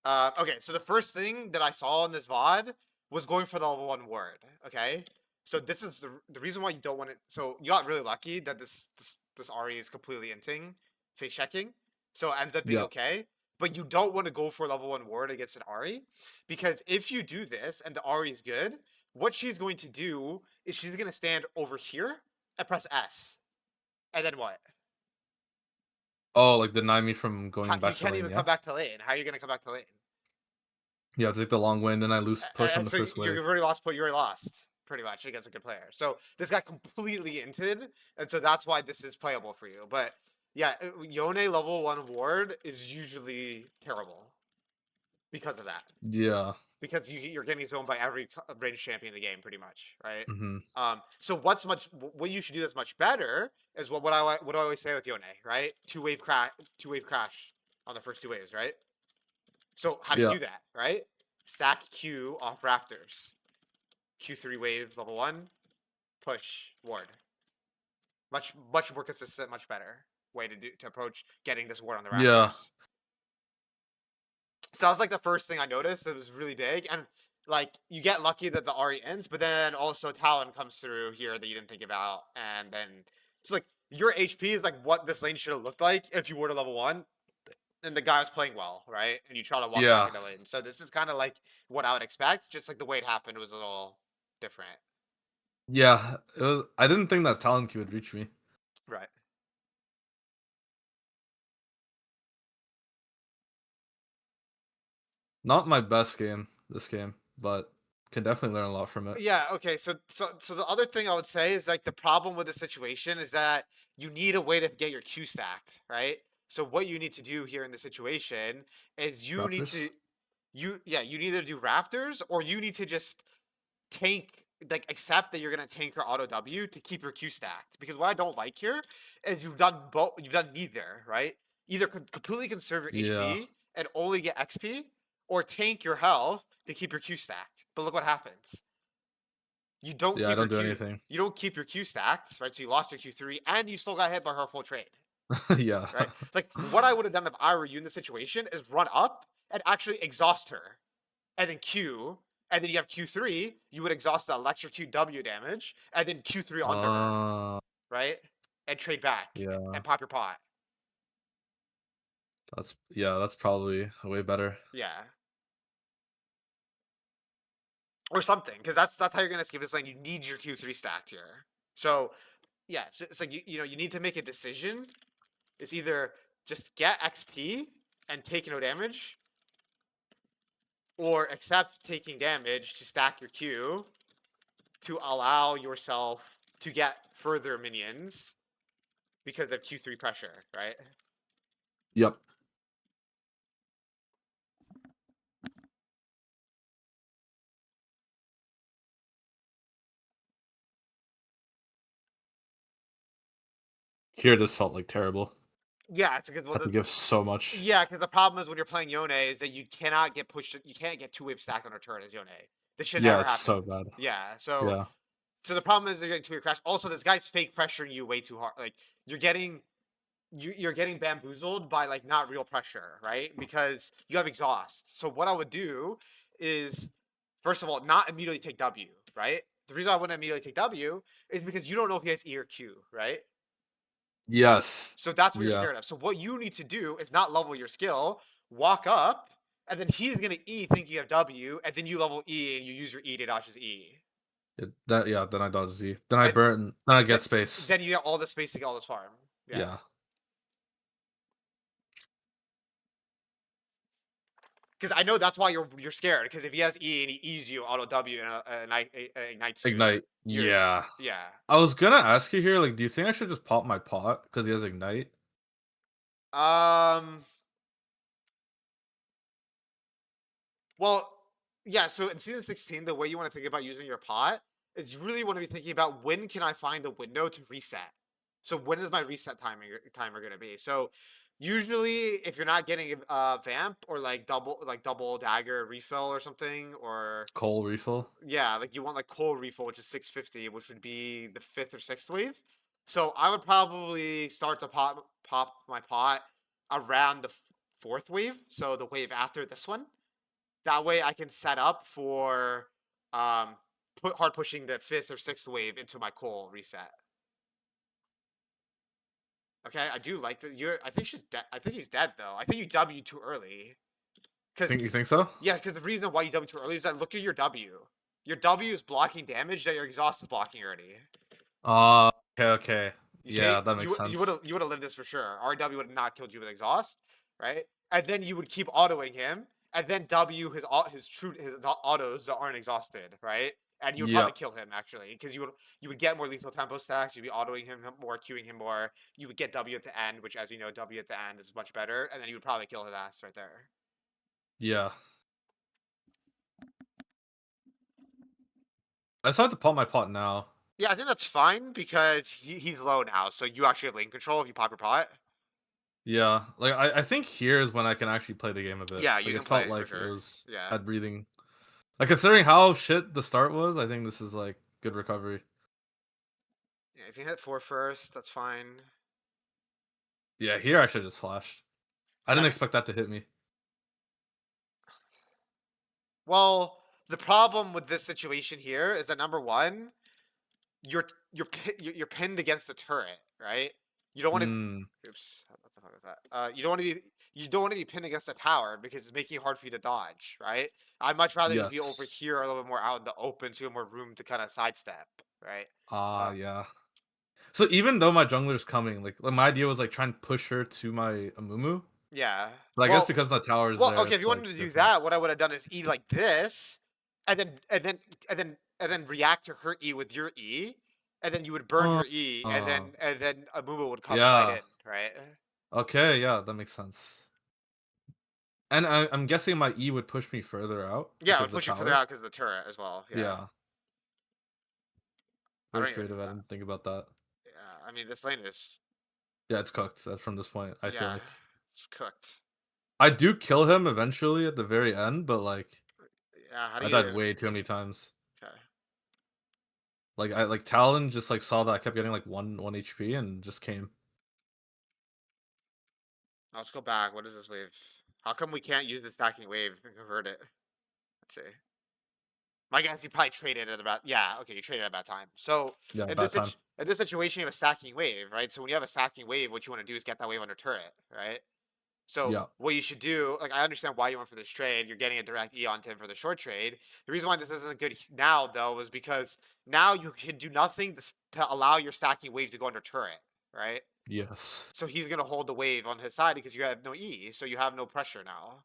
Okay, so the first thing that I saw in this VOD was going for the level 1 ward, okay? So this is the reason why you don't want it. So you got really lucky that this Ari is completely inting, face checking, so it ends up being Yep. okay. But you don't want to go for level 1 ward against an Ari, because if you do this and the Ari is good, what she's going to do is she's going to stand over here and press S. And then what? Oh, like deny me from How, going you back to can't lane, even yeah? come back to lane. How are you going to come back to lane? Yeah, take the long way, and then I lose push on the So first you've wave. already lost. You already lost pretty much against a good player. So this got completely inted, and so that's why this is playable for you. But yeah, Yone level 1 ward is usually terrible because of that. Yeah. Because you're getting zoned by every range champion in the game, pretty much, right? Mhm. So what you should do that's much better is what I always say with Yone, right? Two wave crash on the first two waves, right? So how do you Yeah. do that, right? Stack Q off Raptors. Q3 wave level 1, push ward. Much more consistent, much better way to approach getting this ward on the Yeah. Raptors. So that was like the first thing I noticed. It was really big, and like you get lucky that the Ari ends, but then also Talon comes through here that you didn't think about, and then it's like your HP is like what this lane should have looked like if you were to level 1, and the guy was playing well, right? And you try to walk back Yeah. into lane. So this is kind of like what I would expect, just like the way it happened was a little different, Yeah. I didn't think that talent Q would reach me. right? Not my best game, this game, but can definitely learn a lot from it. Yeah, okay. So the other thing I would say is like the problem with the situation is that you need a way to get your Q stacked, right? So what you need to do here in the situation is Raptors? you need to do Raptors, or you need to just tank, like accept that you're gonna tank your auto W to keep your Q stacked. Because what I don't like here is you've done neither, right? Either completely conserve your Yeah. HP and only get XP, or tank your health to keep your Q stacked. But look what happens. You don't Yeah, I keep your don't do Q. anything. You don't keep your Q stacked, right? So you lost your Q3, and you still got hit by her full trade, Yeah. right? Like what I would have done if I were you in this situation is run up and actually exhaust her, and then Q, and then you have Q3. You would exhaust the electric QW damage, and then Q3 onto her, Uh, right? And trade back yeah. and pop your pot. That's probably way better. Yeah, or something, because that's how you're gonna escape this lane. You need your Q3 stacked here. So yeah, so it's like you know you need to make a decision. It's either just get XP and take no damage, or accept taking damage to stack your Q to allow yourself to get further minions because of Q3 pressure, right? Yep. Here, this felt like terrible. Yeah, it's because Had to give so much. the problem is when you're playing Yone is that you cannot get pushed. You can't get two wave stacked on her turret as Yone. This should Yeah, never it's happen. so bad. Yeah, Yeah. so the problem is they're getting two wave crash. Also, this guy's fake pressuring you way too hard. Like you're getting you're getting bamboozled by like not real pressure, right? Because you have exhaust. So what I would do is, first of all, not immediately take W, right? The reason I wouldn't immediately take W is because you don't know if he has E or Q, right? Yes. So that's what you're Yeah. scared of. So what you need to do is not level your skill, walk up, and then he's gonna E think you have W, and then you level E and you use your E to dodge his E. Then I dodge Z. Then I And burn. Then I th- get space. then you get all the space to get all this farm. Yeah. Yeah. Because I know that's why you're scared. Because if he has E and he E's you auto W and ignites you, Ignite. you're Yeah. yeah. I was gonna ask you here, like, do you think I should just pop my pot because he has ignite? Um. Well, yeah. So in season 16, the way you want to think about using your pot is you really want to be thinking about when can I find a window to reset. So when is my reset timer going to be? So usually, if you're not getting a vamp or like double dagger refill or something, or Coal refill. yeah, like you want like coal refill, which is 650, which would be the fifth or sixth wave. So I would probably start to pop my pot around the fourth wave, so the wave after this one. That way I can set up for um hard pushing the fifth or sixth wave into my coal reset. Okay, I do like that. You're. I think she's dead. I think he's dead though. I think you W too early. Cause Think you think so? yeah, because the reason why you W too early is that look at your W. Your W is blocking damage that your exhaust is blocking already. Okay, okay. You see, Yeah, that makes you would sense. have lived this for sure. RW would have not killed you with exhaust, right? And then you would keep autoing him, and then W his autos that aren't exhausted, right? And you would probably Yep. kill him actually, because you would get more lethal tempo stacks. You'd be autoing him more, queuing him more. You would get W at the end, which, as you know, W at the end is much better, and then you would probably kill his ass right there. Yeah. I decided to pop my pot now. Yeah, I think that's fine because he's low now, so you actually have lane control if you pop your pot. Yeah, like I think here is when I can actually play the game a bit. Yeah, you Like can it play felt it for like it sure. was Yeah. had breathing. Like considering how shit the start was, I think this is like good recovery. Yeah, he's gonna hit four first. That's fine. Yeah, here I should just flash. I Yeah, didn't expect that to hit me. well, the problem with this situation here is that number one, you're pinned against the turret, right? You don't want to. Hmm. Oops, what the fuck was that? You don't want to be pinned against the tower because it's making it hard for you to dodge, right? I'd much rather you be over Yes. here a little bit more out in the open, so you have more room to kind of sidestep, right? Uh, Yeah. So even though my jungler's coming, like my idea was like trying to push her to my Amumu. yeah. But I guess because the tower is Well, there, okay. If you it's like wanted to do different. that, what I would have done is E like this, and then react to her E with your E, and then you would burn Uh, her E, and uh, then Amumu would come slide yeah. in, right? Okay, yeah, that makes sense. And I'm guessing my E would push me further out Yeah, it because would of the push you further tower. out because of the turret as well. Yeah, Yeah, I very don't even. creative. I didn't think about that. Yeah, I mean this lane is Yeah, it's cooked from this point, I feel yeah, like. it's cooked. I do kill him eventually at the very end, but, like, Yeah, how do I died you? way too many times. Okay, Like, Talon just, like, saw that I kept getting, like, 1 HP and just came. let's go back. What is this wave? How come we can't use the stacking wave and convert it? Let's see. My guess, you probably traded at about yeah. Okay, you traded at about time. So Yeah, in bad time. this situation, you have a stacking wave, right? So when you have a stacking wave, what you want to do is get that wave under turret, right? So Yeah. what you should do, like I understand why you went for this trade. You're getting a direct E on Tim for the short trade. The reason why this isn't good now, though, is because now you can do nothing to allow your stacking wave to go under turret, right? Yes. So he's gonna hold the wave on his side because you have no E, so you have no pressure now.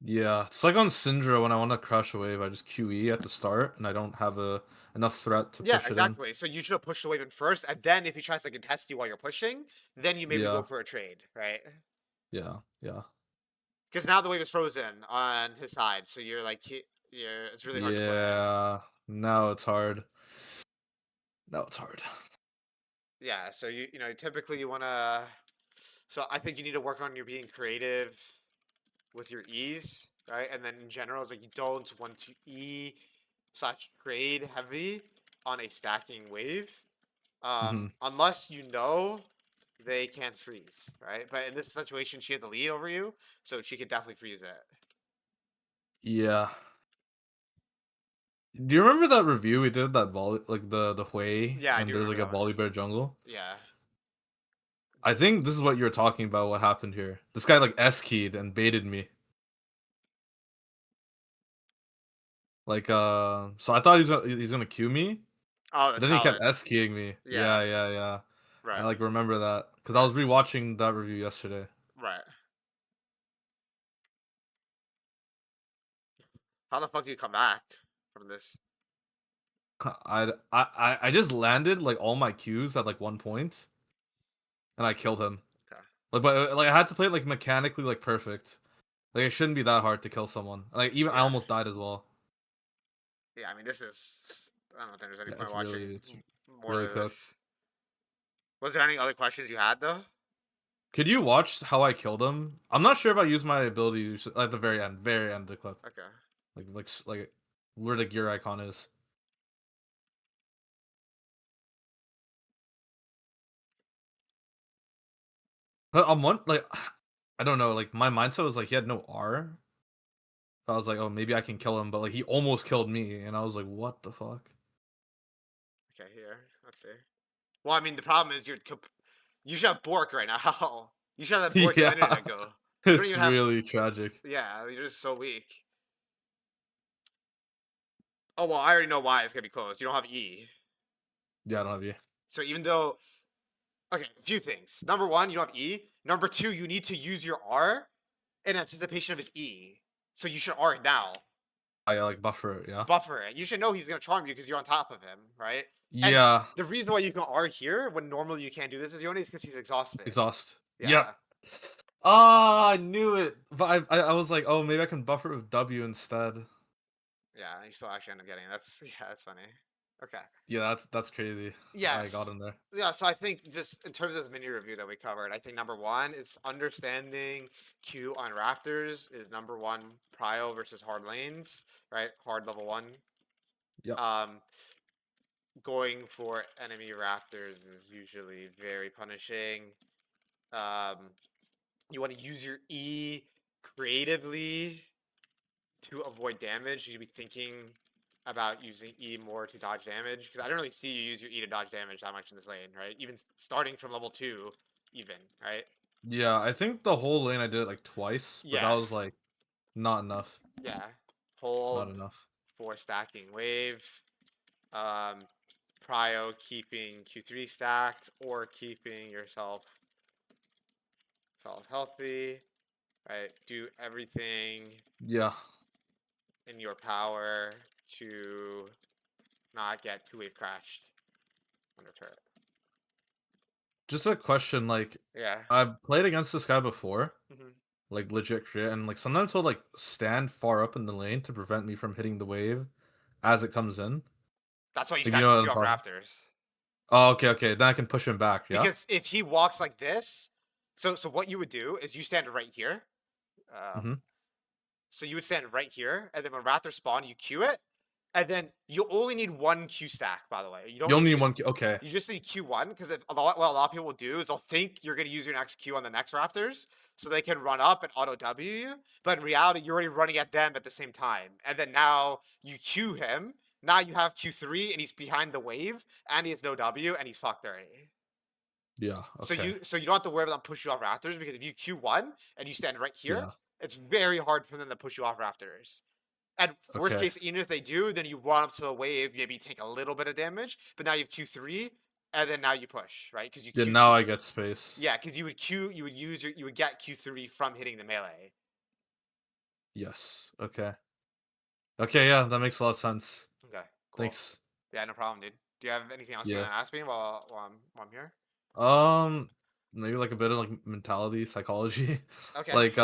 Yeah, it's like on Syndra when I wanna crush a wave, I just QE at the start, and I don't have enough threat to Yeah, push it in. exactly. So you should have pushed the wave in first, and then if he tries to contest you while you're pushing, then you maybe go Yeah. for a trade, right? Yeah, yeah. Because now the wave is frozen on his side, so you're like, it's really hard to play. Yeah. Now it's hard. Now it's hard. Yeah, so typically you want to. So I think you need to work on your being creative with your E's, right? And then in general, it's like you don't want to E slash trade heavy on a stacking wave, Mhm. unless you know they can't freeze, right? But in this situation, she has the lead over you, so she could definitely freeze it. Yeah. Do you remember that review we did that volley like the Hui Yeah, I and do there's remember like a that one. volley bear jungle? Yeah. I think this is what you were talking about, what happened here. This guy like S keyed and baited me. Like so I thought he's gonna Q me, Oh, the but then he kept talent. S keying me. Yeah. Yeah, yeah, yeah. I Right. like remember that because I Right. was rewatching that review yesterday. Right. How the fuck do you come back from this? I just landed like all my Qs at like one point and I killed him. Okay. Like, but like I had to play it like mechanically like perfect. Like it shouldn't be that hard to kill someone. Like even I Yeah. almost died as well. Yeah. I mean, this is. I don't think there's any Yeah, point watching it's more really of cooked. this. Was there any other questions you had though? Could you watch how I killed him? I'm not sure if I used my ability at the very end of the clip. Okay. Like where the gear icon is. But I'm one like I don't know, like, my mindset was, like, he had no R. I was like, "Oh, maybe I can kill him," but, like, he almost killed me, and I was like, "What the fuck?" Okay, here. Let's see. Well, I mean, the problem is you should have Bork right now. You should have that Bork a Yeah. minute ago. You don't It's even have. really tragic. Yeah, you're just so weak. Oh well, I already know why it's gonna be close. You don't have E. Yeah, I don't have you. So even though, okay, a few things. Number one, you don't have E. Number two, you need to use your R in anticipation of his E. So you should R it now. I, like, buffer it, yeah? Buffer it. You should know he's gonna charm you because you're on top of him, right? And Yeah. the reason why you can R here when normally you can't do this with Yone is because he's exhausted. Exhaust. Yep. Yeah. Ah, I knew it, but I was like, "Oh, maybe I can buffer it with W instead." Yeah, you still actually end up getting it. That's yeah, that's funny. Okay. Yeah, that's crazy. I got Yes. him there. Yeah, so I think just in terms of the mini review that we covered, I think number one is understanding Q on Raptors is number one prio versus hard lanes, right? Hard level one. Yep. Um, going for enemy Raptors is usually very punishing. Um, you want to use your E creatively to avoid damage. You should be thinking about using E more to dodge damage because I don't really see you use your E to dodge damage that much in this lane, right? Even starting from level 2, even, right? Yeah, I think the whole lane I did it, like, twice, but that Yeah, was, like, not enough. yeah. Not Hold enough. for stacking wave. Um, Prio keeping Q3 stacked or keeping yourself healthy, right? Do everything Yeah. in your power to not get two-wave crashed under turret. Just a question, like, Yeah. I've played against this guy before, Hmm. like, legit crit, and, like, sometimes he'll, like, stand far up in the lane to prevent me from hitting the wave as it comes in. That's why you If you stack know your what Q I'm off talking. Raptors. Oh, okay, okay, then I can push him back, yeah? Because if he walks like this, so what you would do is you stand right here. Mhm. So you would stand right here, and then when Raptors spawn, you Q it, and then you only need one Q stack. By the way, you don't You need only need to. one okay. You just need Q1 because if what a lot of people will do is they'll think you're gonna use your next Q on the next Raptors, so they can run up and auto W you. But in reality, you're already running at them at the same time, and then now you Q him. Now you have Q3 and he's behind the wave, and he has no W, and he's fucked already. Yeah, So okay. you don't have to worry about them push you off Raptors because if you Q1 and you stand right here, Yeah, it's very hard for them to push you off Raptors. And worst okay. case, even if they do, then you run up to the wave, maybe take a little bit of damage, but now you have Q3, and then now you push, right? Because you Yeah, Q now two. I get space. Yeah, because you would use you would get Q3 from hitting the melee. Yes, okay. Okay, yeah, that makes a lot of sense. Okay, cool. Thanks. Yeah, no problem, dude. Do you have anything else you Yeah. want to ask me while I'm here? Um, maybe, like, a bit of, like, mentality, psychology. Okay, Like, sure.